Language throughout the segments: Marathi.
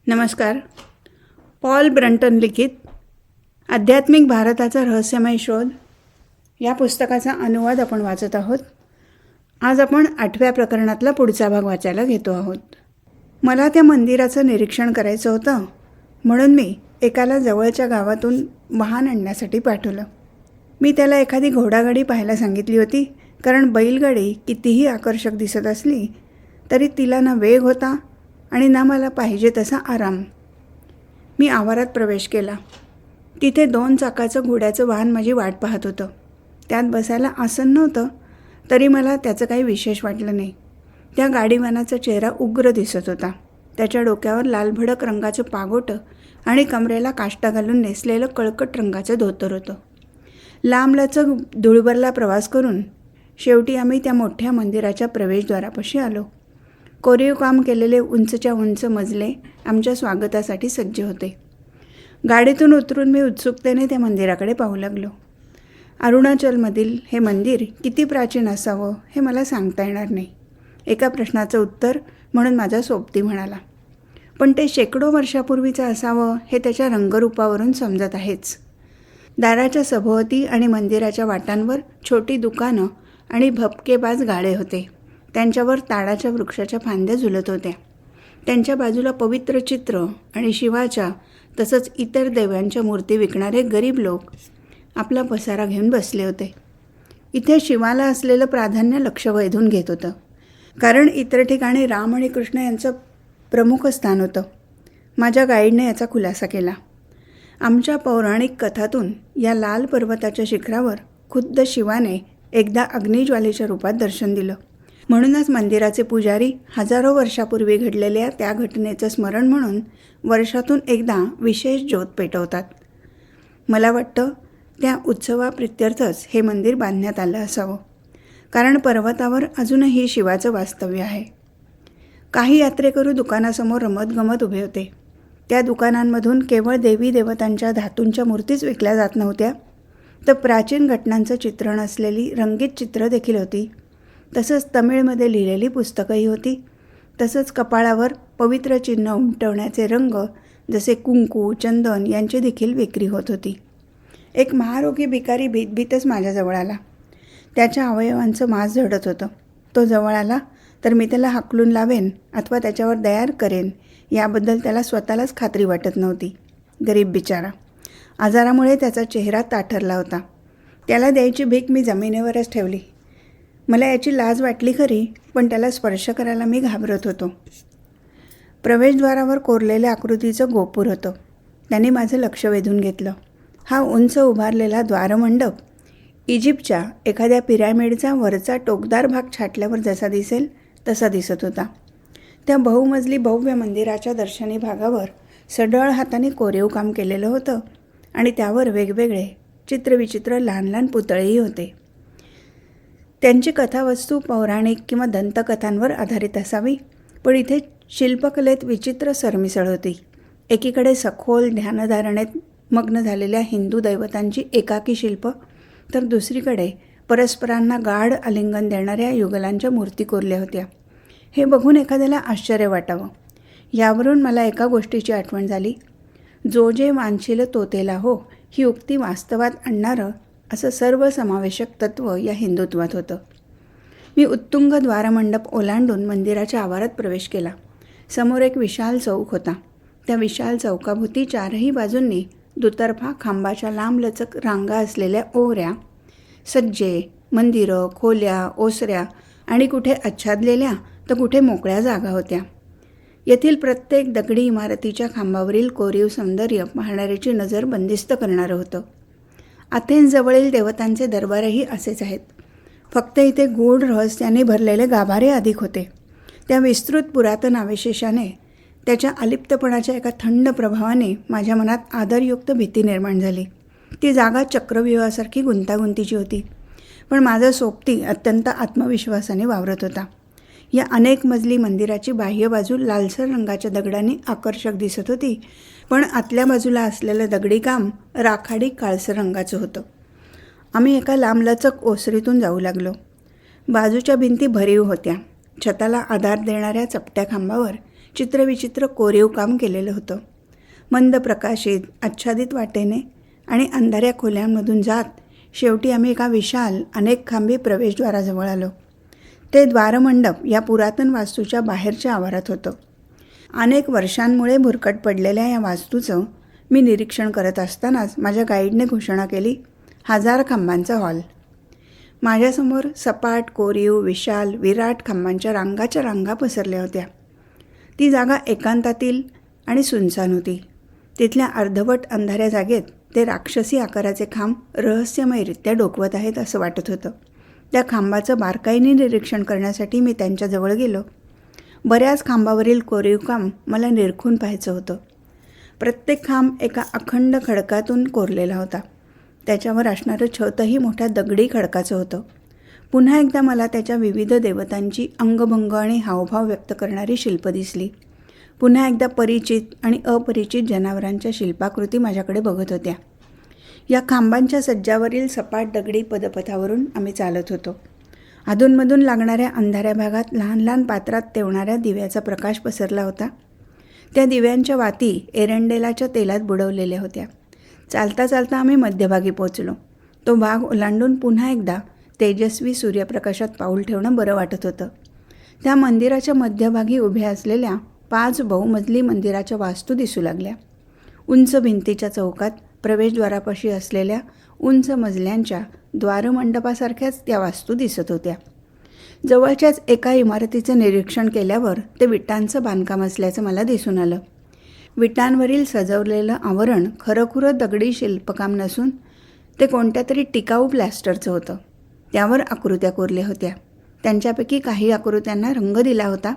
नमस्कार. पॉल ब्रंटन लिखित आध्यात्मिक भारताचा रहस्यमय शोध या पुस्तकाचा अनुवाद आपण वाचत आहोत. आज आपण 8व्या प्रकरणातला पुढचा भाग वाचायला घेतो आहोत. मला त्या मंदिराचं निरीक्षण करायचं होतं म्हणून मी एकाला जवळच्या गावातून वाहन आणण्यासाठी पाठवलं. मी त्याला एखादी घोडागाडी पाहायला सांगितली होती, कारण बैलगाडी कितीही आकर्षक दिसत असली तरी तिला ना वेग होता आणि ना मला पाहिजे तसा आराम. मी आवारात प्रवेश केला. तिथे 2 चाकाचं घोड्याचं वाहन माझी वाट पाहत होतं. त्यात बसायला आसन नव्हतं, तरी मला त्याचं काही विशेष वाटलं नाही. त्या गाडीवानाचा चेहरा उग्र दिसत होता. त्याच्या डोक्यावर लालभडक रंगाचं पागोटं आणि कमरेला काष्टा घालून नेसलेलं कळकट रंगाचं धोतर होतं. लांबलचक धुळभरला प्रवास करून शेवटी आम्ही त्या मोठ्या मंदिराच्या प्रवेशद्वारापाशी आलो. कोरीव काम केलेले उंचच्या उंच मजले आमच्या स्वागतासाठी सज्ज होते. गाडीतून उतरून मी उत्सुकतेने त्या मंदिराकडे पाहू लागलो. अरुणाचलमधील हे मंदिर किती प्राचीन असावं हे मला सांगता येणार नाही. एका प्रश्नाचं उत्तर म्हणून माझा सोबती म्हणाला. पण ते शेकडो वर्षापूर्वीचं असावं हे त्याच्या रंगरूपावरून समजत आहेच. दाराच्या सभोवती आणि मंदिराच्या वाटांवर छोटी दुकानं आणि भपकेबाज गाळे होते. त्यांच्यावर ताडाच्या वृक्षाच्या फांद्या झुलत होत्या. त्यांच्या बाजूला पवित्र चित्र आणि शिवाच्या तसंच इतर देवांच्या मूर्ती विकणारे गरीब लोक आपला पसारा घेऊन बसले होते. इथे शिवाला असलेलं प्राधान्य लक्ष वेधून घेत होतं, कारण इतर ठिकाणी राम आणि कृष्ण यांचं प्रमुख स्थान होतं. माझ्या गाईडने याचा खुलासा केला. आमच्या पौराणिक कथातून या लाल पर्वताच्या शिखरावर खुद्द शिवाने एकदा अग्निज्वालेच्या रूपात दर्शन दिलं. म्हणूनच मंदिराचे पुजारी हजारो वर्षापूर्वी घडलेल्या त्या घटनेचं स्मरण म्हणून वर्षातून एकदा विशेष ज्योत पेटवतात. मला वाटतं त्या उत्सवाप्रित्यर्थच हे मंदिर बांधण्यात आलं असावं, कारण पर्वतावर अजूनही शिवाचं वास्तव्य आहे. काही यात्रेकरू दुकानासमोर रमतगमत उभे होते. त्या दुकानांमधून केवळ देवी देवतांच्या धातूंच्या मूर्तीच विकल्या जात नव्हत्या, तर प्राचीन घटनांचं चित्रण असलेली रंगीत चित्र देखील होती. तसंच तमिळमध्ये लिहिलेली पुस्तकंही होती. तसंच कपाळावर पवित्र चिन्ह उमटवण्याचे रंग जसे कुंकू, चंदन यांची देखील विक्री होत होती. एक महारोगी भिकारी भीतभीतच माझ्याजवळ आला. त्याच्या अवयवांचं मांस झडत होतं. तो जवळ आला तर मी त्याला हाकलून लावेन अथवा त्याच्यावर दयार करेन याबद्दल त्याला स्वतःलाच खात्री वाटत नव्हती. गरीब बिचारा. आजारामुळे त्याचा चेहरा ताठरला होता. त्याला द्यायची भीक मी जमिनीवरच ठेवली. मला याची लाज वाटली खरी, पण त्याला स्पर्श करायला मी घाबरत होतो. प्रवेशद्वारावर कोरलेल्या आकृतीचं गोपूर होतं. त्याने माझं लक्ष वेधून घेतलं. हा उंच उभारलेला द्वारमंडप इजिप्तच्या एखाद्या पिरॅमिडचा वरचा टोकदार भाग छाटल्यावर जसा दिसेल तसा दिसत होता. त्या बहुमजली भव्य मंदिराच्या दर्शनी भागावर सढळ हाताने कोरीव काम केलेलं होतं आणि त्यावर वेगवेगळे चित्रविचित्र लहान लहान पुतळेही होते. त्यांची कथावस्तू पौराणिक किंवा दंतकथांवर आधारित असावी, पण इथे शिल्पकलेत विचित्र सरमिसळ होती. एकीकडे सखोल ध्यानधारणेत मग्न झालेल्या हिंदू दैवतांची एकाकी शिल्प, तर दुसरीकडे परस्परांना गाढ आलिंगन देणाऱ्या युगलांच्या मूर्ती कोरल्या होत्या. हे बघून एखाद्याला आश्चर्य वाटावं. यावरून मला एका गोष्टीची आठवण झाली. जो जे वांछील तो तेला हो ही उक्ती वास्तवात आणणारं असं सर्वसमावेशक तत्त्व या हिंदुत्वात होतं. मी उत्तुंग द्वारमंडप ओलांडून मंदिराच्या आवारात प्रवेश केला. समोर एक विशाल चौक होता. त्या विशाल चौकाभोवती 4ही बाजूंनी दुतर्फा खांबाच्या लांबलचक रांगा असलेल्या ओहऱ्या, सज्जे, मंदिरं, खोल्या, ओसऱ्या आणि कुठे आच्छादलेल्या तर कुठे मोकळ्या जागा होत्या. येथील प्रत्येक दगडी इमारतीच्या खांबावरील कोरीव सौंदर्य पाहणाऱ्याची नजर बंदिस्त करणारं होतं. अथेन्सजवळील देवतांचे दरबारही असेच आहेत. फक्त इथे गूढ रहस्याने भरलेले गाभारे अधिक होते. त्या विस्तृत पुरातन अवशेषाने, त्याच्या अलिप्तपणाच्या एका थंड प्रभावाने माझ्या मनात आदरयुक्त भीती निर्माण झाली. ती जागा चक्रव्यूहासारखी गुंतागुंतीची होती, पण माझा सोबती अत्यंत आत्मविश्वासाने वावरत होता. या अनेक मजली मंदिराची बाह्य बाजू लालसर रंगाच्या दगडांनी आकर्षक दिसत होती, पण आतल्या बाजूला असलेलं दगडी काम राखाडी काळसर रंगाचं होतं. आम्ही एका लांबलचक ओसरीतून जाऊ लागलो. बाजूच्या भिंती भरीव होत्या. छताला आधार देणाऱ्या चपट्या खांबावर चित्रविचित्र कोरीव काम केलेलं होतं. मंद प्रकाशित आच्छादित वाटेने आणि अंधाऱ्या खोल्यांमधून जात शेवटी आम्ही एका विशाल अनेक खांबी प्रवेशद्वाराजवळ आलो. ते द्वारमंडप या पुरातन वास्तूच्या बाहेरच्या आवारात होतं. अनेक वर्षांमुळे भुरकट पडलेल्या या वास्तूचं मी निरीक्षण करत असतानाच माझ्या गाईडने घोषणा केली, 1000 खांबांचा हॉल. माझ्यासमोर सपाट कोरीव विशाल विराट खांबांच्या रांगाच्या रांगा पसरल्या होत्या. ती जागा एकांतातील आणि सुनसान होती. तिथल्या अर्धवट अंधाऱ्या जागेत ते राक्षसी आकाराचे खांब रहस्यमयरित्या डोकवत आहेत असं वाटत होतं. त्या खांबाचं बारकाईने निरीक्षण करण्यासाठी मी त्यांच्याजवळ गेलो. बऱ्याच खांबावरील कोरीव काम मला निरखून पाहायचं होतं. प्रत्येक खांब एका अखंड खडकातून कोरलेला होता. त्याच्यावर असणारं छतही मोठ्या दगडी खडकाचं होतं. पुन्हा एकदा मला त्याच्या विविध देवतांची अंगभंग आणि हावभाव व्यक्त करणारी शिल्प दिसली. पुन्हा एकदा परिचित आणि अपरिचित जनावरांच्या शिल्पाकृती माझ्याकडे बघत होत्या. या खांबांच्या सज्जावरील सपाट दगडी पदपथावरून आम्ही चालत होतो. अधूनमधून लागणाऱ्या अंधाऱ्या भागात लहान लहान पात्रात तेवणाऱ्या दिव्याचा प्रकाश पसरला होता. त्या दिव्यांच्या वाती एरंडेलाच्या तेलात बुडवलेल्या होत्या. चालता चालता आम्ही मध्यभागी पोचलो. तो भाग ओलांडून पुन्हा एकदा तेजस्वी सूर्यप्रकाशात पाऊल ठेवणं बरं वाटत होतं. त्या मंदिराच्या मध्यभागी उभ्या असलेल्या 5 बहुमजली मंदिराच्या वास्तू दिसू लागल्या. उंच भिंतीच्या चौकात प्रवेशद्वारापाशी असलेल्या उंच मजल्यांच्या द्वारमंडपासारख्याच त्या वास्तू दिसत होत्या. जवळच्याच एका इमारतीचं निरीक्षण केल्यावर ते विटांचं बांधकाम असल्याचं मला दिसून आलं. विटांवरील सजवलेलं आवरण खरंखुरं दगडी शिल्पकाम नसून ते कोणत्या तरी टिकाऊ प्लॅस्टरचं होतं. त्यावर आकृत्या कोरल्या होत्या. त्यांच्यापैकी काही आकृत्यांना रंग दिला होता,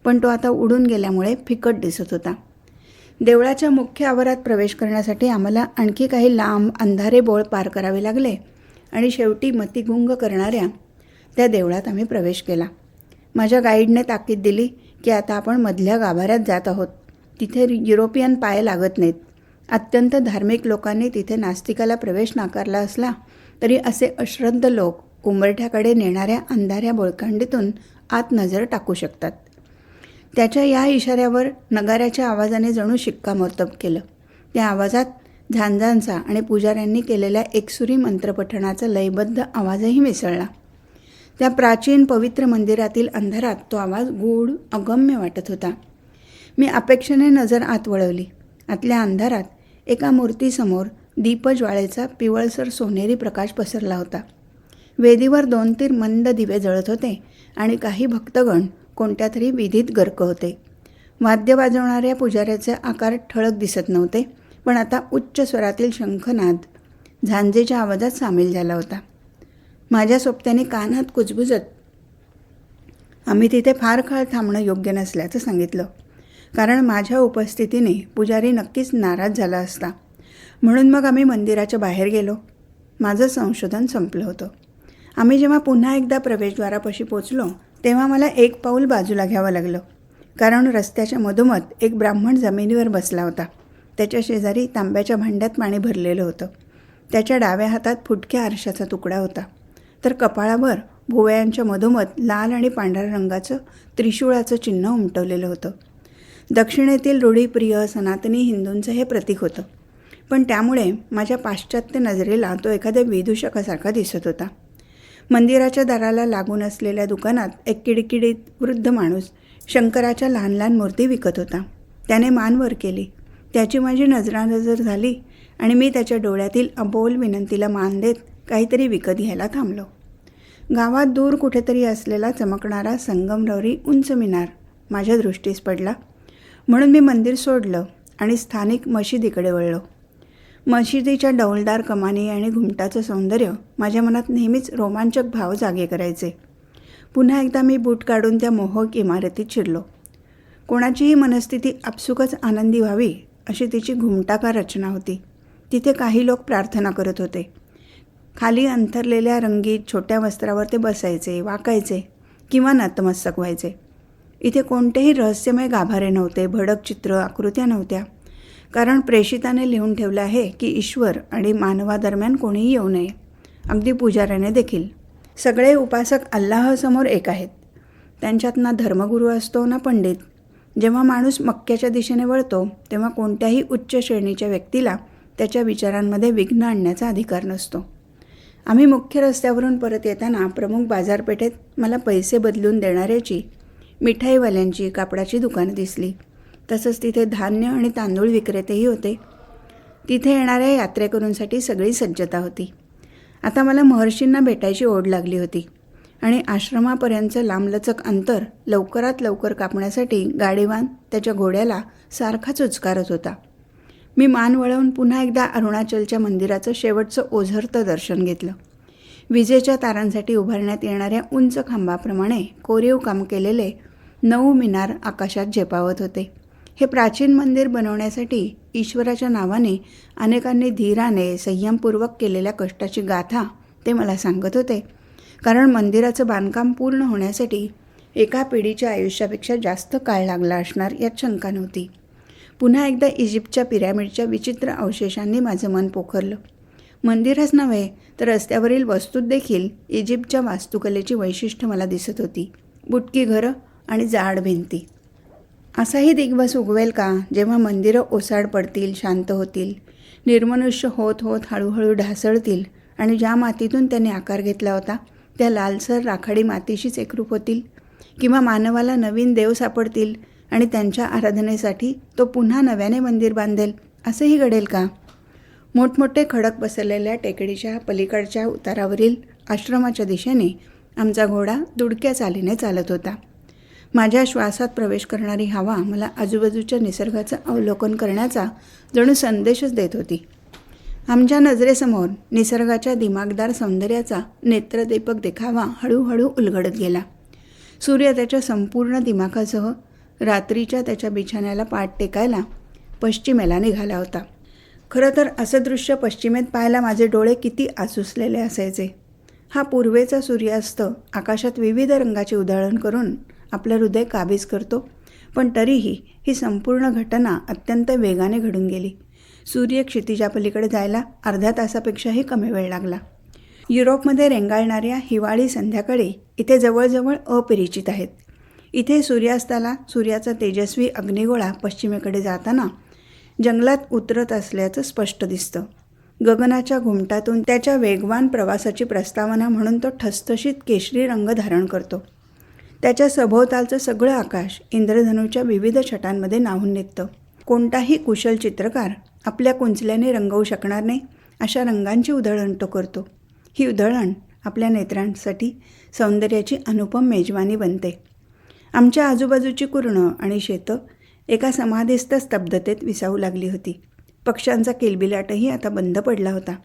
पण तो आता उडून गेल्यामुळे फिकट दिसत होता. देवळाच्या मुख्य आवारात प्रवेश करण्यासाठी आम्हाला आणखी काही लांब अंधारे बोळ पार करावे लागले आणि शेवटी मतिगुंग करणाऱ्या त्या देवळात आम्ही प्रवेश केला. माझ्या गाईडने ताकीद दिली की आता आपण मधल्या गाभाऱ्यात जात आहोत. तिथे युरोपियन पाय लागत नाहीत. अत्यंत धार्मिक लोकांनी तिथे नास्तिकाला प्रवेश नाकारला असला तरी असे अश्रद्ध लोक उंबरठ्याकडे नेणाऱ्या अंधाऱ्या बोळखंडीतून आत नजर टाकू शकतात. त्याच्या या इशाऱ्यावर नगाऱ्याच्या आवाजाने जणू शिक्कामोर्तब केलं. त्या आवाजात झांजांचा आणि पुजाऱ्यांनी केलेल्या एकसुरी मंत्रपठणाचा लयबद्ध आवाजही मिसळला. त्या प्राचीन पवित्र मंदिरातील अंधारात तो आवाज गूढ अगम्य वाटत होता. मी अपेक्षेने नजर आत वळवली. आतल्या अंधारात एका मूर्तीसमोर दीपज्वाळेचा पिवळसर सोनेरी प्रकाश पसरला होता. वेदीवर 2-3 मंद दिवे जळत होते आणि काही भक्तगण कोणत्या तरी विधीत गर्क होते. वाद्य वाजवणाऱ्या पुजाऱ्याचे आकार ठळक दिसत नव्हते, पण आता उच्च स्वरातील शंखनाद झांजेच्या आवाजात सामील झाला होता. माझ्या सोबत्याने कानात कुजबुजत आम्ही तिथे फार काळ थांबणं योग्य नसल्याचं सांगितलं, कारण माझ्या उपस्थितीने पुजारी नक्कीच नाराज झाला असता. म्हणून मग आम्ही मंदिराच्या बाहेर गेलो. माझं संशोधन संपलं होतं. आम्ही जेव्हा पुन्हा एकदा प्रवेशद्वारापाशी पोचलो तेव्हा मला 1 पाऊल बाजूला घ्यावं लागलं, कारण रस्त्याच्या मधोमध एक ब्राह्मण जमिनीवर बसला होता. त्याच्या शेजारी तांब्याच्या भांड्यात पाणी भरलेलं होतं. त्याच्या डाव्या हातात फुटक्या आरशाचा तुकडा होता, तर कपाळावर भुवयांच्या मधोमध लाल आणि पांढऱ्या रंगाचं त्रिशूळाचं चिन्ह उमटवलेलं होतं. दक्षिणेतील रूढीप्रिय सनातनी हिंदूंचं हे प्रतीक होतं, पण त्यामुळे माझ्या पाश्चात्य नजरेला तो एखाद्या विदूषकासारखा दिसत होता. मंदिराच्या दाराला लागून असलेल्या दुकानात एक किडकिडीत वृद्ध माणूस शंकराच्या लहान लहान मूर्ती विकत होता. त्याने मान वर केली. त्याची माझी नजरानजर झाली आणि मी त्याच्या डोळ्यातील अबोल विनंतीला मान देत काहीतरी विकत घ्यायला थांबलो. गावात दूर कुठेतरी असलेला चमकणारा संगमरवरी उंच मिनार माझ्या दृष्टीस पडला, म्हणून मी मंदिर सोडलं आणि स्थानिक मशिदीकडे वळलो. मशिदीच्या डौलदार कमानी आणि घुमटाचं सौंदर्य माझ्या मनात नेहमीच रोमांचक भाव जागे करायचे. पुन्हा एकदा मी बूट काढून त्या मोहक इमारतीत शिरलो. कोणाचीही मनस्थिती आपसुकच आनंदी व्हावी अशी तिची घुमटाकार रचना होती. तिथे काही लोक प्रार्थना करत होते. खाली अंथरलेल्या रंगीत छोट्या वस्त्रावर ते बसायचे, वाकायचे किंवा नतमस्तक व्हायचे. इथे कोणतेही रहस्यमय गाभारे नव्हते, भडक चित्र, आकृत्या नव्हत्या, कारण प्रेषिताने लिहून ठेवलं आहे की ईश्वर आणि मानवादरम्यान कोणीही येऊ नये, अगदी पुजाऱ्याने देखील. सगळे उपासक अल्लाहसमोर एक आहेत. त्यांच्यात ना धर्मगुरू असतो ना पंडित. जेव्हा माणूस मक्क्याच्या दिशेने वळतो तेव्हा कोणत्याही उच्च श्रेणीच्या व्यक्तीला त्याच्या विचारांमध्ये विघ्न आणण्याचा अधिकार नसतो. आम्ही मुख्य रस्त्यावरून परत येताना प्रमुख बाजारपेठेत मला पैसे बदलून देणाऱ्याची, मिठाईवाल्यांची, कापडाची दुकानं दिसली. तसंच तिथे धान्य आणि तांदूळ विक्रेतेही होते. तिथे येणाऱ्या यात्रेकरूंसाठी सगळी सज्जता होती. आता मला महर्षींना भेटायची ओढ लागली होती आणि आश्रमापर्यंतचं लांबलचक अंतर लवकरात लवकर कापण्यासाठी गाडीवान त्याच्या घोड्याला सारखाच उचकारत होता. मी मान वळवून पुन्हा एकदा अरुणाचलच्या मंदिराचं शेवटचं ओझरतं दर्शन घेतलं. विजेच्या तारांसाठी उभारण्यात येणाऱ्या उंच खांबाप्रमाणे कोरीव काम केलेले 9 मिनार आकाशात झेपावत होते. हे प्राचीन मंदिर बनवण्यासाठी ईश्वराच्या नावाने अनेकांनी धीराने, संयमपूर्वक केलेल्या कष्टाची गाथा ते मला सांगत होते. कारण मंदिराचं बांधकाम पूर्ण होण्यासाठी एका पिढीच्या आयुष्यापेक्षा जास्त काळ लागला असणार यात शंका नव्हती. पुन्हा एकदा इजिप्तच्या पिरॅमिडच्या विचित्र अवशेषांनी माझं मन पोखरलं. मंदिरच नव्हे तर रस्त्यावरील वस्तूत देखील इजिप्तच्या वास्तुकलेची वैशिष्ट्य मला दिसत होती. बुटकी घरं आणि जाड भिंती. असाही दिग्वस उगवेल का जेव्हा मंदिरं ओसाड पडतील, शांत होतील, निर्मनुष्य होत होत हळूहळू ढासळतील आणि ज्या मातीतून त्यांनी आकार घेतला होता त्या लालसर राखाडी मातीशीच एकरूप होतील, किंवा मानवाला नवीन देव सापडतील आणि त्यांच्या आराधनेसाठी तो पुन्हा नव्याने मंदिर बांधेल. असंही घडेल का? मोठमोठे खडक पसरलेल्या टेकडीच्या पलीकडच्या उतारावरील आश्रमाच्या दिशेने आमचा घोडा दुडक्या चालीने चालत होता. माझ्या श्वासात प्रवेश करणारी हवा मला आजूबाजूच्या निसर्गाचं अवलोकन करण्याचा जणू संदेशच देत होती. आमच्या नजरेसमोर निसर्गाच्या दिमागदार सौंदर्याचा नेत्रदीपक देखावा हळूहळू उलगडत गेला. सूर्य त्याच्या संपूर्ण दिमाखासह रात्रीच्या त्याच्या बिछाण्याला पाठ टेकायला पश्चिमेला निघाला होता. खरं तर असं दृश्य पश्चिमेत पाहायला माझे डोळे किती आसुसलेले असायचे. हा पूर्वेचा सूर्यास्त आकाशात विविध रंगाची उधळण करून आपलं हृदय काबीज करतो, पण तरीही ही संपूर्ण घटना अत्यंत वेगाने घडून गेली. सूर्य क्षितिजापलीकडे जायला अर्ध्या तासापेक्षाही कमी वेळ लागला. युरोपमध्ये रेंगाळणाऱ्या हिवाळी संध्याकाळी इथे जवळजवळ अपरिचित आहेत. इथे सूर्यास्ताला सूर्याचा तेजस्वी अग्निगोळा पश्चिमेकडे जाताना जंगलात उतरत असल्याचं स्पष्ट दिसतं. गगनाच्या घुमटातून त्याच्या वेगवान प्रवासाची प्रस्तावना म्हणून तो ठसठशीत केशरी रंग धारण करतो. त्याच्या सभोवतालचं सगळं आकाश इंद्रधनुच्या विविध छटांमध्ये न्हाऊन निघतं. कोणताही कुशल चित्रकार आपल्या कुंचल्याने रंगवू शकणार नाही अशा रंगांची उधळण तो करतो. ही उधळण आपल्या नेत्रांसाठी सौंदर्याची अनुपम मेजवानी बनते. आमच्या आजूबाजूची कुरणं आणि शेतं एका समाधिस्थ स्तब्धतेत विसावू लागली होती. पक्ष्यांचा किलबिलाटही आता बंद पडला होता.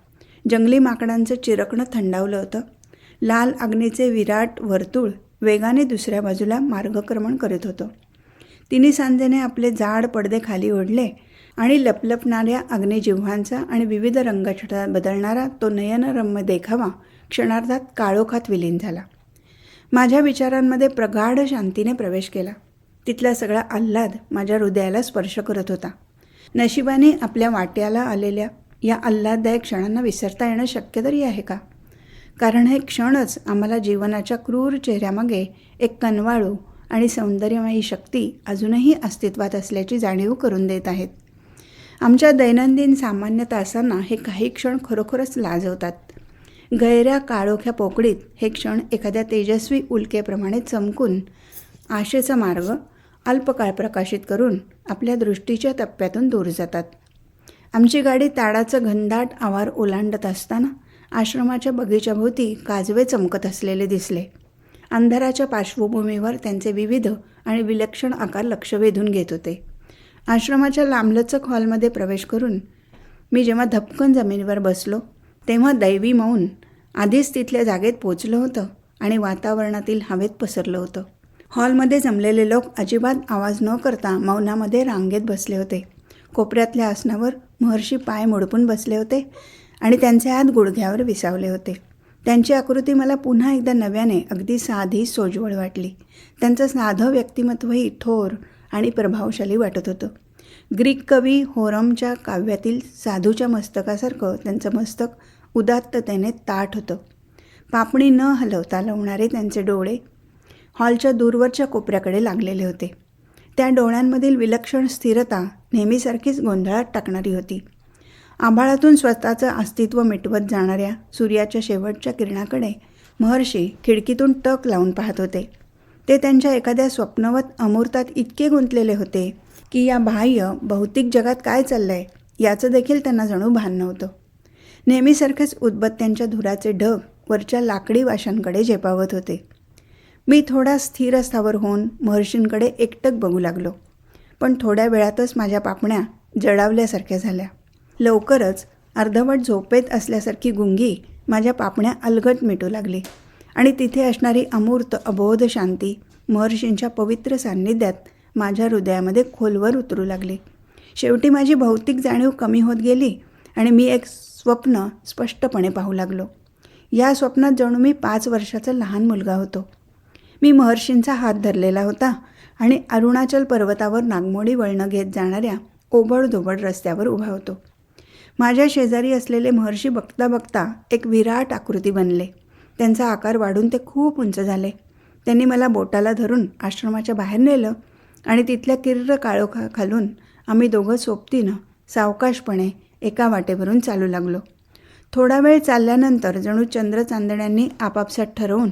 जंगली माकडांचं चिरकणं थंडावलं होतं. लाल अग्नीचे विराट वर्तुळ वेगाने दुसऱ्या बाजूला मार्गक्रमण करत होतं. तिन्ही सांजेने आपले जाड पडदे खाली ओढले आणि लपलपणाऱ्या अग्निजिव्हांचा आणि विविध रंगछटा बदलणारा तो नयनरम्य देखावा क्षणार्धात काळोखात विलीन झाला. माझ्या विचारांमध्ये प्रगाढ शांतीने प्रवेश केला. तिथला सगळा आल्हाद माझ्या हृदयाला स्पर्श करत होता. नशिबाने आपल्या वाट्याला आलेल्या या आल्हाददायक क्षणांना विसरता येणं शक्य तरी आहे का? कारण हे क्षणच आम्हाला जीवनाच्या क्रूर चेहऱ्यामागे एक कनवाळू आणि सौंदर्यमयी शक्ती अजूनही अस्तित्वात असल्याची जाणीव करून देत आहेत. आमच्या दैनंदिन सामान्य तासांना हे काही क्षण खरोखरच लाजवतात. गैऱ्या काळोख्या पोकळीत हे क्षण एखाद्या तेजस्वी उल्केप्रमाणे चमकून आशेचा मार्ग अल्पकाळ प्रकाशित करून आपल्या दृष्टीच्या टप्प्यातून दूर जातात. आमची गाडी ताडाचं घनदाट आवार ओलांडत असताना आश्रमाच्या बगीच्याभोवती काजवे चमकत असलेले दिसले. अंधाराच्या पार्श्वभूमीवर त्यांचे विविध आणि विलक्षण आकार लक्ष वेधून घेत होते. आश्रमाच्या लांबलचक हॉलमध्ये प्रवेश करून मी जेव्हा धपकन जमिनीवर बसलो तेव्हा दैवी मौन आधीच तिथल्या जागेत पोचलं होतं आणि वातावरणातील हवेत पसरलं होतं. हॉलमध्ये जमलेले लोक अजिबात आवाज न करता मौनामध्ये रांगेत बसले होते. कोपऱ्यातल्या आसनावर महर्षी पाय मोडपून बसले होते आणि त्यांचे हात गुडघ्यावर विसावले होते. त्यांची आकृती मला पुन्हा एकदा नव्याने अगदी साधी सोज्वळ वाटली. त्यांचं साधं व्यक्तिमत्वही थोर आणि प्रभावशाली वाटत होतं. ग्रीक कवी होरमच्या काव्यातील साधूच्या मस्तकासारखं त्यांचं मस्तक उदात्ततेने ताठ होतं. पापणी न हलवता लावणारे त्यांचे डोळे हॉलच्या दूरवरच्या कोपऱ्याकडे लागलेले होते. त्या डोळ्यांमधील विलक्षण स्थिरता नेहमीसारखीच गोंधळात टाकणारी होती. आभाळातून स्वतःचं अस्तित्व मिटवत जाणाऱ्या सूर्याच्या शेवटच्या किरणाकडे महर्षी खिडकीतून टक लावून पाहत होते. ते त्यांच्या एखाद्या स्वप्नवत अमूर्तात इतके गुंतलेले होते की या बाह्य भौतिक जगात काय चाललंय याचं देखील त्यांना जणू भान नव्हतं. नेहमीसारखेच उदबत्त्यांच्या धुराचे ढग वरच्या लाकडी वाशांकडे झेपावत होते. मी थोडा स्थिर स्थावर होऊन महर्षींकडे एकटक बघू लागलो. पण थोड्या वेळातच माझ्या पापण्या जडावल्यासारख्या झाल्या. लवकरच अर्धवट झोपेत असल्यासारखी गुंगी माझ्या पापण्या अलगट मिटू लागली आणि तिथे असणारी अमूर्त अबोध शांती महर्षींच्या पवित्र सान्निध्यात माझ्या हृदयामध्ये खोलवर उतरू लागली. शेवटी माझी भौतिक जाणीव कमी होत गेली आणि मी एक स्वप्न स्पष्टपणे पाहू लागलो. या स्वप्नात जणू मी 5 वर्षाचा लहान मुलगा होतो. मी महर्षींचा हात धरलेला होता आणि अरुणाचल पर्वतावर नागमोडी वळणं घेत जाणाऱ्या ओबडधोबड रस्त्यावर उभा होतो. माझ्या शेजारी असलेले महर्षी बघता बघता एक विराट आकृती बनले. त्यांचा आकार वाढून ते खूप उंच झाले. त्यांनी मला बोटाला धरून आश्रमाच्या बाहेर नेलं आणि तिथल्या किर्र काळोखाखालून आम्ही दोघं सोबतीनं सावकाशपणे एका वाटेवरून चालू लागलो. थोडा वेळ चालल्यानंतर जणू चंद्र चांदण्यांनी आपापसात ठरवून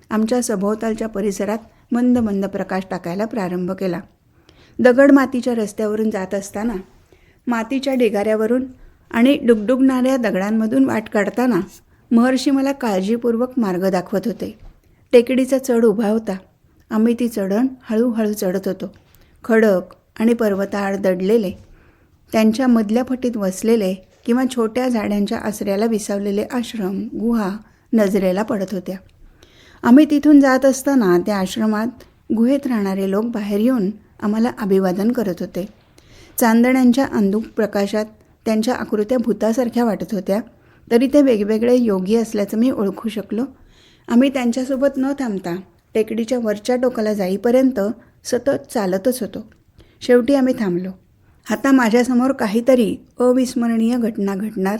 आमच्या सभोवतालच्या परिसरात मंद मंद प्रकाश टाकायला प्रारंभ केला. दगड मातीच्या रस्त्यावरून जात असताना मातीच्या ढिगाऱ्यावरून आणि डुगडुगणाऱ्या दगडांमधून वाट काढताना महर्षी मला काळजीपूर्वक मार्ग दाखवत होते. टेकडीचा चढ उभा होता. आम्ही ती चढण हळूहळू चढत होतो. खडक आणि पर्वताआड दडलेले, त्यांच्या मधल्या फटीत वसलेले किंवा छोट्या झाडांच्या आसऱ्याला विसावलेले आश्रम, गुहा नजरेला पडत होत्या. आम्ही तिथून जात असताना त्या आश्रमात गुहेत राहणारे लोक बाहेर येऊन आम्हाला अभिवादन करत होते. चांदण्यांच्या अंधुक प्रकाशात त्यांच्या आकृत्या भूतासारख्या वाटत होत्या, तरी ते वेगवेगळे योगी असल्याचं मी ओळखू शकलो. आम्ही त्यांच्यासोबत न थांबता टेकडीच्या वरच्या टोकाला जाईपर्यंत सतत चालतच होतो. शेवटी आम्ही थांबलो. आता माझ्यासमोर काहीतरी अविस्मरणीय घटना घडणार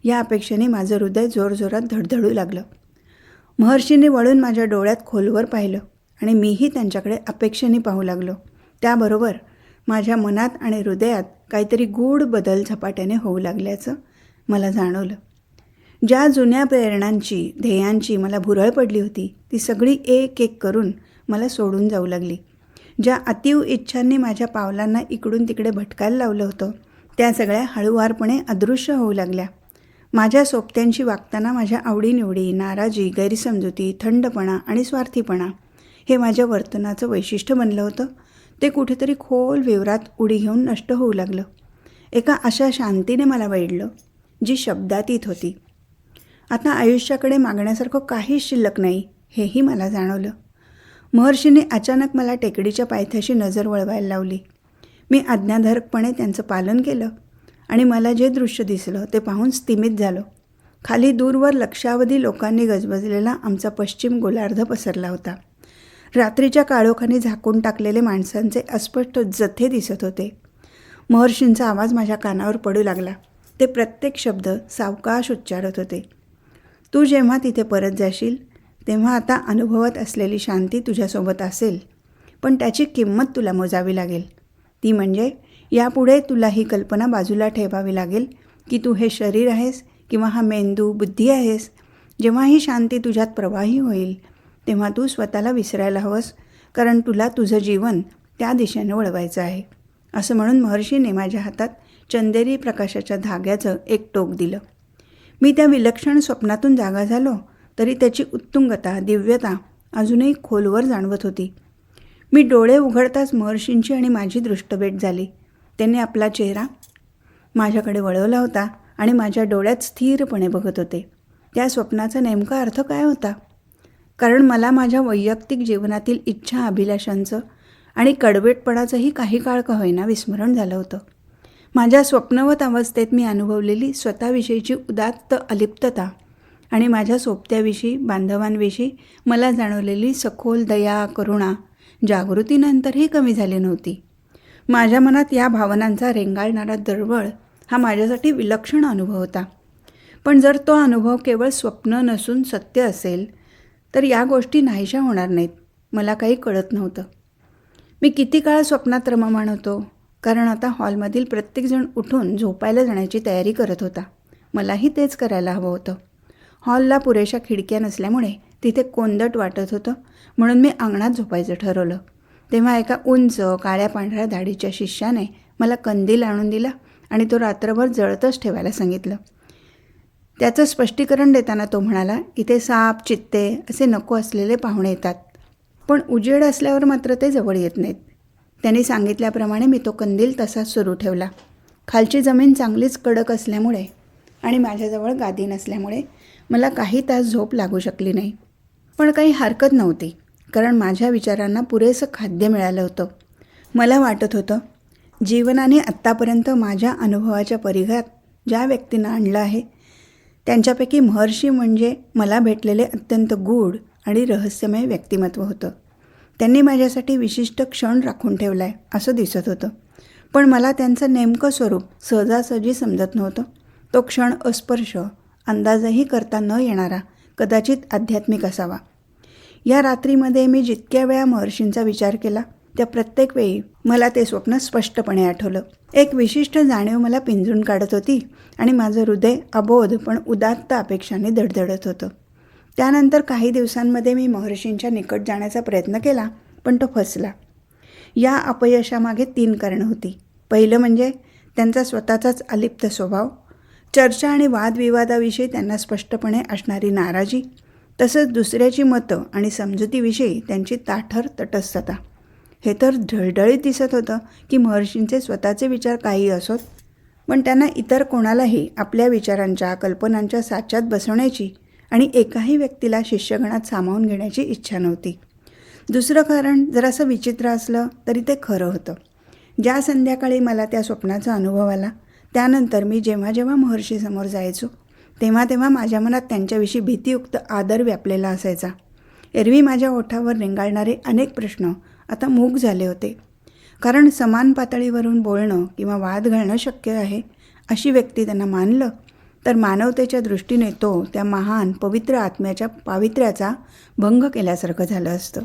या अपेक्षेने माझं हृदय जोरजोरात धडधडू लागलं. महर्षींनी वळून माझ्या डोळ्यात खोलवर पाहिलं आणि मीही त्यांच्याकडे अपेक्षेने पाहू लागलो. त्याबरोबर माझ्या मनात आणि हृदयात काहीतरी गूढ बदल झपाट्याने होऊ लागल्याचं मला जाणवलं. ज्या जुन्या प्रेरणांची, ध्येयांची मला भुरळ पडली होती ती सगळी एक एक करून मला सोडून जाऊ लागली. ज्या अतीव इच्छांनी माझ्या पावलांना इकडून तिकडे भटकायला लावलं होतं त्या सगळ्या हळूवारपणे अदृश्य होऊ लागल्या. माझ्या सोबत्यांशी वागताना माझ्या आवडीनिवडी, नाराजी, गैरसमजुती, थंडपणा आणि स्वार्थीपणा हे माझ्या वर्तनाचं वैशिष्ट्य बनलं होतं. ते कुठेतरी खोल विवरात उडी घेऊन नष्ट होऊ लागलं. एका अशा शांतीने मला वेढलं जी शब्दातीत होती. आता आयुष्याकडे मागण्यासारखं काहीच शिल्लक नाही हेही मला जाणवलं. महर्षींनी अचानक मला टेकडीच्या पायथ्याशी नजर वळवायला लावली. मी आज्ञाधारकपणे त्यांचं पालन केलं आणि मला जे दृश्य दिसलं ते पाहून स्तिमित झालो. खाली दूरवर लक्षावधी लोकांनी गजबजलेला आमचा पश्चिम गोलार्ध पसरला होता. रात्रीच्या काळोखाने झाकून टाकलेले माणसांचे अस्पष्ट जथे दिसत होते. महर्षींचा आवाज माझ्या कानावर पडू लागला. ते प्रत्येक शब्द सावकाश उच्चारत होते. तू जेव्हा तिथे परत जाशील तेव्हा आता अनुभवत असलेली शांती तुझ्यासोबत असेल, पण त्याची किंमत तुला मोजावी लागेल. ती म्हणजे यापुढे तुला ही कल्पना बाजूला ठेवावी लागेल की तू हे शरीर आहेस किंवा हा मेंदू, बुद्धी आहेस. जेव्हा ही शांती तुझ्यात प्रवाही होईल तेव्हा तू स्वतःला विसरायला हवंस, कारण तुला तुझं जीवन त्या दिशेने वळवायचं आहे. असं म्हणून महर्षीने माझ्या हातात चंदेरी प्रकाशाच्या धाग्याचं एक टोक दिलं. मी त्या विलक्षण स्वप्नातून जागा झालो तरी त्याची उत्तुंगता, दिव्यता अजूनही खोलवर जाणवत होती. मी डोळे उघडताच महर्षींची आणि माझी दृष्टभेट झाली. त्यांनी आपला चेहरा माझ्याकडे वळवला होता आणि माझ्या डोळ्यात स्थिरपणे बघत होते. त्या स्वप्नाचा नेमका अर्थ काय होता? कारण मला माझ्या वैयक्तिक जीवनातील इच्छा, अभिलाषांचं आणि कडवेटपणाचंही काही काळ का होईना विस्मरण झालं होतं. माझ्या स्वप्नवत अवस्थेत मी अनुभवलेली स्वतःविषयीची उदात्त अलिप्तता आणि माझ्या सोबत्याविषयी, बांधवांविषयी मला जाणवलेली सखोल दया, करुणा जागृतीनंतरही कमी झाली नव्हती. माझ्या मनात या भावनांचा रेंगाळणारा दरवळ हा माझ्यासाठी विलक्षण अनुभव होता. पण जर तो अनुभव केवळ स्वप्न नसून सत्य असेल तर या गोष्टी नाहीशा होणार नाहीत. मला काही कळत नव्हतं. मी किती काळ स्वप्नात रममाण होतो, कारण आता हॉलमधील प्रत्येकजण उठून झोपायला जाण्याची तयारी करत होता. मलाही तेच करायला हवं होतं. हॉलला पुरेशा खिडक्या नसल्यामुळे तिथे कोंदट वाटत होतं, म्हणून मी अंगणात झोपायचं ठरवलं. तेव्हा एका उंच काळ्या पांढऱ्या दाढीच्या शिष्याने मला कंदील आणून दिला आणि तो रात्रभर जळतच ठेवायला सांगितलं. त्याचं स्पष्टीकरण देताना तो म्हणाला, इथे साप, चित्ते असे नको असलेले पाहुणे येतात, पण उजेड असल्यावर मात्र ते जवळ येत नाहीत. त्यांनी सांगितल्याप्रमाणे मी तो कंदील तसाच सुरू ठेवला. खालची जमीन चांगलीच कडक असल्यामुळे आणि माझ्याजवळ गादी नसल्यामुळे मला काही तास झोप लागू शकली नाही. पण काही हरकत नव्हती, कारण माझ्या विचारांना पुरेसं खाद्य मिळालं होतं. मला वाटत होतं, जीवनाने आत्तापर्यंत माझ्या अनुभवाच्या परिघात ज्या व्यक्तींना आणलं आहे, त्यांच्यापैकी महर्षी म्हणजे मला भेटलेले अत्यंत गूढ आणि रहस्यमय व्यक्तिमत्व होतं. त्यांनी माझ्यासाठी विशिष्ट क्षण राखून ठेवला आहे असं दिसत होतं, पण मला त्यांचं नेमकं स्वरूप सहजासहजी समजत नव्हतं. तो क्षण अस्पर्श, अंदाजही करता न येणारा, कदाचित आध्यात्मिक असावा. या रात्रीमध्ये मी जितक्या वेळा महर्षींचा विचार केला, त्या प्रत्येक वेळी मला ते स्वप्न स्पष्टपणे आठवलं. एक विशिष्ट जाणीव मला पिंजून काढत होती आणि माझं हृदय अबोध पण उदात्त अपेक्षाने धडधडत होतं. त्यानंतर काही दिवसांमध्ये मी महर्षींच्या निकट जाण्याचा प्रयत्न केला, पण तो फसला. या अपयशामागे 3 कारणं होती. पहिलं म्हणजे त्यांचा स्वतःचाच अलिप्त स्वभाव, चर्चा आणि वादविवादाविषयी त्यांना स्पष्टपणे असणारी नाराजी, तसंच दुसऱ्याची मतं आणि समजुतीविषयी त्यांची ताठर तटस्थता. हे तर ढळढळीत दिसत होतं की महर्षींचे स्वतःचे विचार काही असोत, पण त्यांना इतर कोणालाही आपल्या विचारांच्या, कल्पनांच्या साच्यात बसवण्याची आणि एकाही व्यक्तीला शिष्यगणात सामावून घेण्याची इच्छा नव्हती. दुसरं कारण जरासं विचित्र असलं तरी ते खरं होतं. ज्या संध्याकाळी मला त्या स्वप्नाचा अनुभव आला, त्यानंतर मी जेव्हा जेव्हा महर्षीसमोर जायचो, तेव्हा तेव्हा माझ्या मनात त्यांच्याविषयी भीतीयुक्त आदर व्यापलेला असायचा. एरवी माझ्या ओठावर रेंगाळणारे अनेक प्रश्न आता मूक झाले होते, कारण समान पातळीवरून बोलणं किंवा वाद घालणं शक्य आहे अशी व्यक्ती त्यांना मानलं तर मानवतेच्या दृष्टीने तो त्या महान पवित्र आत्म्याच्या पावित्र्याचा भंग केल्यासारखं झालं असतं.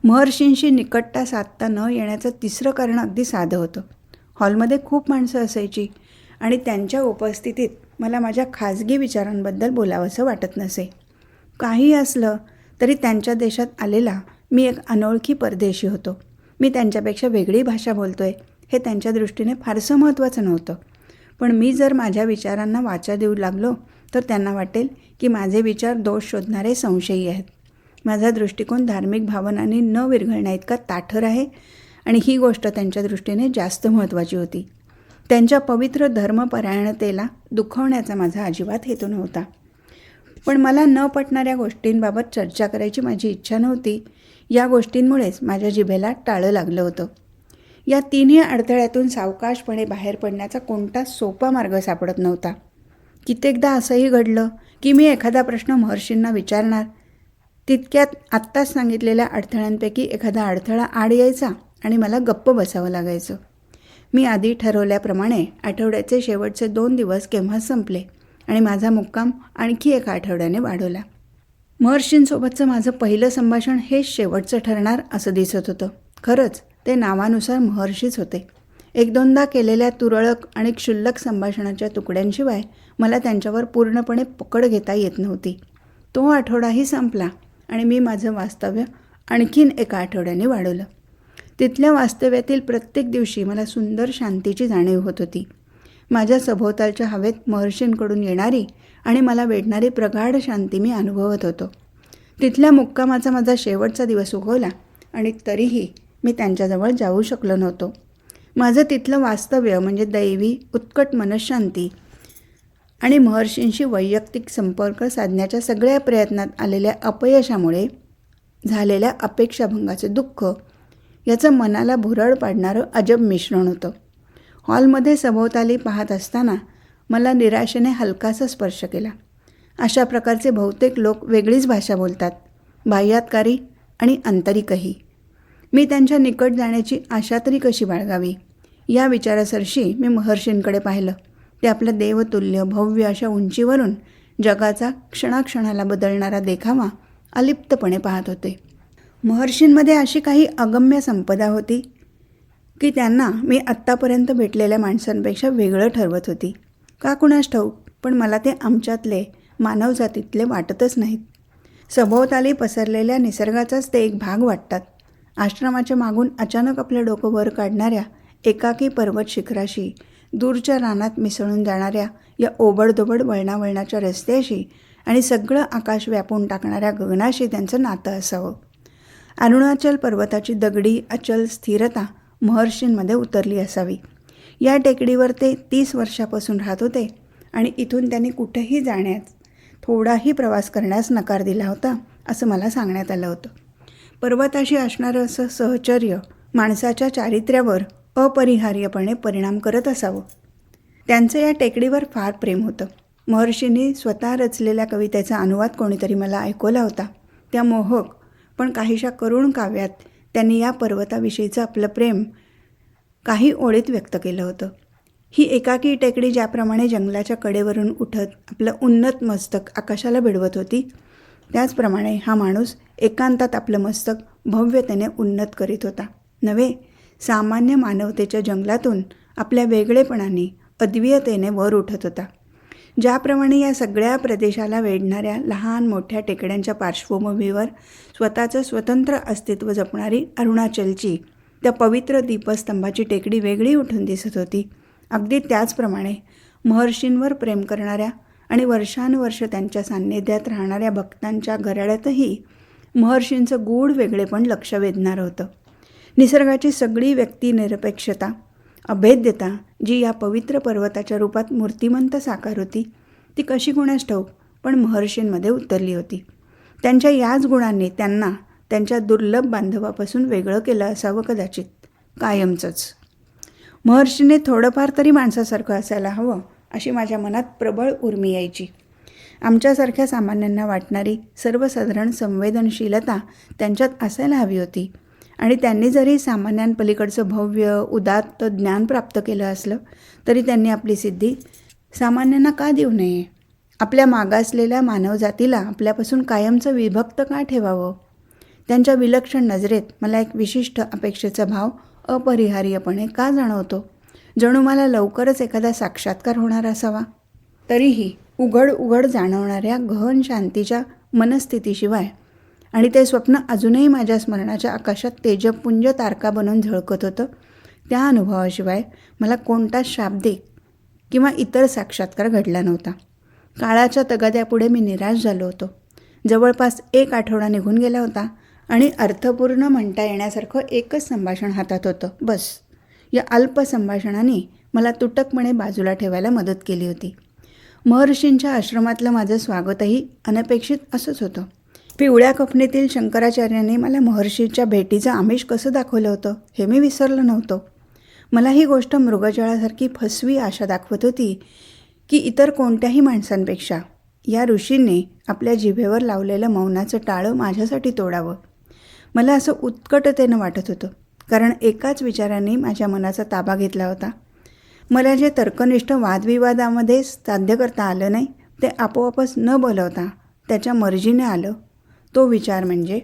महर्षींशी निकटता साधता न येण्याचं तिसरं कारण अगदी साधं होतं. हॉलमध्ये खूप माणसं असायची आणि त्यांच्या उपस्थितीत मला माझ्या खाजगी विचारांबद्दल बोलावंसं वाटत नसे. काही असलं तरी त्यांच्या देशात आलेला मी एक अनोळखी परदेशी होतो. मी त्यांच्यापेक्षा वेगळी भाषा बोलतोय हे त्यांच्या दृष्टीने फारसं महत्त्वाचं नव्हतं. पण मी जर माझ्या विचारांना वाचा देऊ लागलो तर त्यांना वाटेल की माझे विचार दोष शोधणारे संशयी आहेत. माझा दृष्टिकोन धार्मिक भावनांनी न विरघळण्या इतका ताठर आहे आणि ही गोष्ट त्यांच्या दृष्टीने जास्त महत्त्वाची होती. त्यांच्या पवित्र धर्मपरायणतेला दुखवण्याचा माझा अजिबात हेतू नव्हता. पण मला न पटणाऱ्या गोष्टींबाबत चर्चा करायची माझी इच्छा नव्हती. या गोष्टींमुळेच माझ्या जिभेला टाळं लागलं होतं. या 3ही अडथळ्यातून सावकाशपणे बाहेर पडण्याचा कोणताच सोपा मार्ग सापडत नव्हता. कित्येकदा असंही घडलं की मी एखादा प्रश्न महर्षींना विचारणार, तितक्यात आत्ताच सांगितलेल्या अडथळ्यांपैकी एखादा अडथळा आड यायचा आणि मला गप्प बसावं लागायचं. मी आधी ठरवल्याप्रमाणे आठवड्याचे शेवटचे 2 दिवस केव्हा संपले आणि माझा मुक्काम आणखी एका आठवड्याने वाढवला. महर्षींसोबतचं माझं पहिलं संभाषण हेच शेवटचं ठरणार असं दिसत होतं. खरंच ते नावानुसार महर्षीच होते. 1-2दा केलेल्या तुरळक आणि क्षुल्लक संभाषणाच्या तुकड्यांशिवाय मला त्यांच्यावर पूर्णपणे पकड घेता येत नव्हती. तो आठवडाही संपला आणि मी माझं वास्तव्य आणखीन एका आठवड्याने वाढवलं. तिथल्या वास्तव्यातील प्रत्येक दिवशी मला सुंदर शांतीची जाणीव होत होती. माझ्या सभोवतालच्या हवेत महर्षींकडून येणारी आणि मला वेढणारी प्रगाढ शांती मी अनुभवत होतो. तिथल्या मुक्कामाचा माझा शेवटचा दिवस उगवला आणि तरीही मी त्यांच्याजवळ जाऊ शकलो नव्हतो. माझं तिथलं वास्तव्य म्हणजे दैवी उत्कट मनःशांती आणि महर्षींशी वैयक्तिक संपर्क साधण्याच्या सगळ्या प्रयत्नात आलेल्या अपयशामुळे झालेल्या अपेक्षाभंगाचे दुःख याचं मनाला भुरळ पाडणारं अजब मिश्रण होतं. हॉलमध्ये सभोवताली पाहत असताना मला निराशेने हलकासा स्पर्श केला. अशा प्रकारचे बहुतेक लोक वेगळीच भाषा बोलतात, बाह्यातकारी आणि आंतरिकही. मी त्यांच्या निकट जाण्याची आशा तरी कशी बाळगावी या विचारासरशी मी महर्षींकडे पाहिलं. ते आपल्या देवतुल्य भव्य अशा उंचीवरून जगाचा क्षणाक्षणाला बदलणारा देखावा अलिप्तपणे पाहत होते. महर्षींमध्ये अशी काही अगम्य संपदा होती की त्यांना मी आत्तापर्यंत भेटलेल्या माणसांपेक्षा वेगळं ठरवत होती. का कुणास ठाऊक, पण मला ते आमच्यातले मानवजातीतले वाटतच नाहीत. सभोवताली पसरलेल्या निसर्गाचाच ते एक भाग वाटतात. आश्रमाच्या मागून अचानक आपलं डोकं वर काढणाऱ्या एकाकी पर्वत शिखराशी, दूरच्या रानात मिसळून जाणाऱ्या या ओबडधोबड वळणावळणाच्या रस्त्याशी आणि सगळं आकाश व्यापून टाकणाऱ्या गगनाशी त्यांचं नातं असावं. अरुणाचल पर्वताची दगडी अचल स्थिरता महर्षींमध्ये उतरली असावी. या टेकडीवर ते 30 वर्षापासून राहत होते आणि इथून त्यांनी कुठेही जाण्यास, थोडाही प्रवास करण्यास नकार दिला होता असं मला सांगण्यात आलं होतं. पर्वताशी असणारं असं सहचर्य माणसाच्या चारित्र्यावर अपरिहार्यपणे परिणाम करत असावं. त्यांचं या टेकडीवर फार प्रेम होतं. महर्षींनी स्वतः रचलेल्या कवितेचा अनुवाद कोणीतरी मला ऐकवला होता. त्या मोहक पण काहीशा करुण काव्यात त्यांनी या पर्वताविषयीचं आपलं प्रेम काही ओळीत व्यक्त केलं होतं. ही एकाकी टेकडी ज्याप्रमाणे जंगलाच्या कडेवरून उठत आपलं उन्नत मस्तक आकाशाला भिडवत होती, त्याचप्रमाणे हा माणूस एकांतात आपलं मस्तक भव्यतेने उन्नत करीत होता. नव्हे, सामान्य मानवतेच्या जंगलातून आपल्या वेगळेपणाने, अद्वितीयतेने वर उठत होता. ज्याप्रमाणे या सगळ्या प्रदेशाला वेढणाऱ्या लहान मोठ्या टेकड्यांच्या पार्श्वभूमीवर स्वतःचं स्वतंत्र अस्तित्व जपणारी अरुणाचलची, त्या पवित्र दीपस्तंभाची टेकडी वेगळी उठून दिसत होती. अगदी त्याचप्रमाणे महर्षींवर प्रेम करणाऱ्या आणि वर्षानुवर्ष त्यांच्या सान्निध्यात राहणाऱ्या भक्तांच्या घराड्यातही महर्षींचं गूढ वेगळेपण लक्ष वेधणारं होतं. निसर्गाची सगळी व्यक्तिनिरपेक्षता, अभेद्यता जी या पवित्र पर्वताच्या रूपात मूर्तिमंत साकार होती, ती कशी कोणास ठाऊक पण महर्षींमध्ये उतरली होती. त्यांच्या याच गुणांनी त्यांना त्यांच्या दुर्लभ बांधवापासून वेगळं केलं असावं कदाचित, कायमचंच. महर्षीने थोडंफार तरी माणसासारखं असायला हवं अशी माझ्या मनात प्रबळ उर्मी यायची. आमच्यासारख्या सामान्यांना वाटणारी सर्वसाधारण संवेदनशीलता त्यांच्यात असायला हवी होती. आणि त्यांनी जरी सामान्यांपलीकडचं भव्य उदात्त ज्ञान प्राप्त केलं असलं तरी त्यांनी आपली सिद्धी सामान्यांना का देऊ नये? आपल्या मागासलेल्या मानवजातीला आपल्यापासून कायमचं विभक्त का ठेवावं? त्यांच्या विलक्षण नजरेत मला एक विशिष्ट अपेक्षेचा भाव अपरिहार्यपणे का जाणवतो? जणू मला लवकरच एखादा साक्षात्कार होणार असावा. तरीही उघड उघड जाणवणाऱ्या गहन शांतीच्या मनस्थितीशिवाय आणि ते स्वप्न अजूनही माझ्या स्मरणाच्या आकाशात तेजपुंज तारका बनून झळकत होतं, त्या अनुभवाशिवाय मला कोणताच शाब्दिक किंवा इतर साक्षात्कार घडला नव्हता. काळाच्या तगाद्यापुढे मी निराश झालो होतो. जवळपास 1 आठवडा निघून गेला होता आणि अर्थपूर्ण म्हणता येण्यासारखं एकच संभाषण हातात होतं, बस. या अल्प संभाषणाने मला तुटकपणे बाजूला ठेवायला मदत केली होती. महर्षींच्या आश्रमातलं माझं स्वागतही अनपेक्षित असंच होतं. पिवळ्या कफनीतील शंकराचार्यांनी मला महर्षीच्या भेटीचं आमिष कसं दाखवलं होतं हे मी विसरलो नव्हतो. मला ही गोष्ट मृगजळासारखी फसवी आशा दाखवत होती की इतर कोणत्याही माणसांपेक्षा या ऋषींनी आपल्या जिभेवर लावलेलं मौनाचं टाळं माझ्यासाठी तोडावं. मला असं उत्कटतेनं वाटत होतं, कारण एकाच विचाराने माझ्या मनाचा ताबा घेतला होता. मला जे तर्कनिष्ठ वादविवादामध्ये साध्य करता आलं नाही ते आपोआपच न बोलवता त्याच्या मर्जीने आलं. तो विचार म्हणजे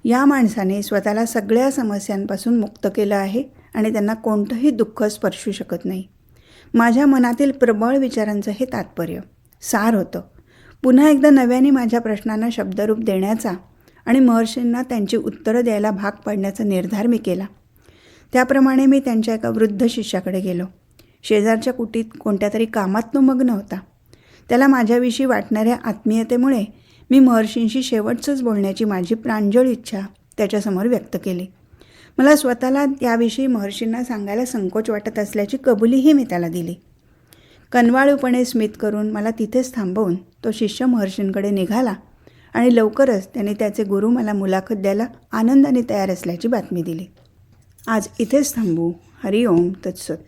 या माणसाने स्वतःला सगळ्या समस्यांपासून मुक्त केलं आहे आणि त्यांना कोणतंही दुःख स्पर्शू शकत नाही. माझ्या मनातील प्रबळ विचारांचं हे तात्पर्य, सार होतं. पुन्हा एकदा नव्याने माझ्या प्रश्नांना शब्दरूप देण्याचा आणि महर्षींना त्यांची उत्तरं द्यायला भाग पाडण्याचा निर्धार मी केला. त्याप्रमाणे मी त्यांच्या एका वृद्ध शिष्याकडे गेलो. शेजारच्या कुटीत कोणत्या तरी कामात तो मग्न होता. त्याला माझ्याविषयी वाटणाऱ्या आत्मीयतेमुळे मी महर्षींशी शेवटचंच बोलण्याची माझी प्रांजळ इच्छा त्याच्यासमोर व्यक्त केली. मला स्वतःला याविषयी महर्षींना सांगायला संकोच वाटत असल्याची कबुलीही मी त्याला दिली. कनवाळूपणे स्मित करून मला तिथेच थांबवून तो शिष्य महर्षींकडे निघाला आणि लवकरच त्याने त्याचे गुरु मला मुलाखत द्यायला आनंदाने तयार असल्याची बातमी दिली. आज इथेच थांबू. हरिओम तत्सत.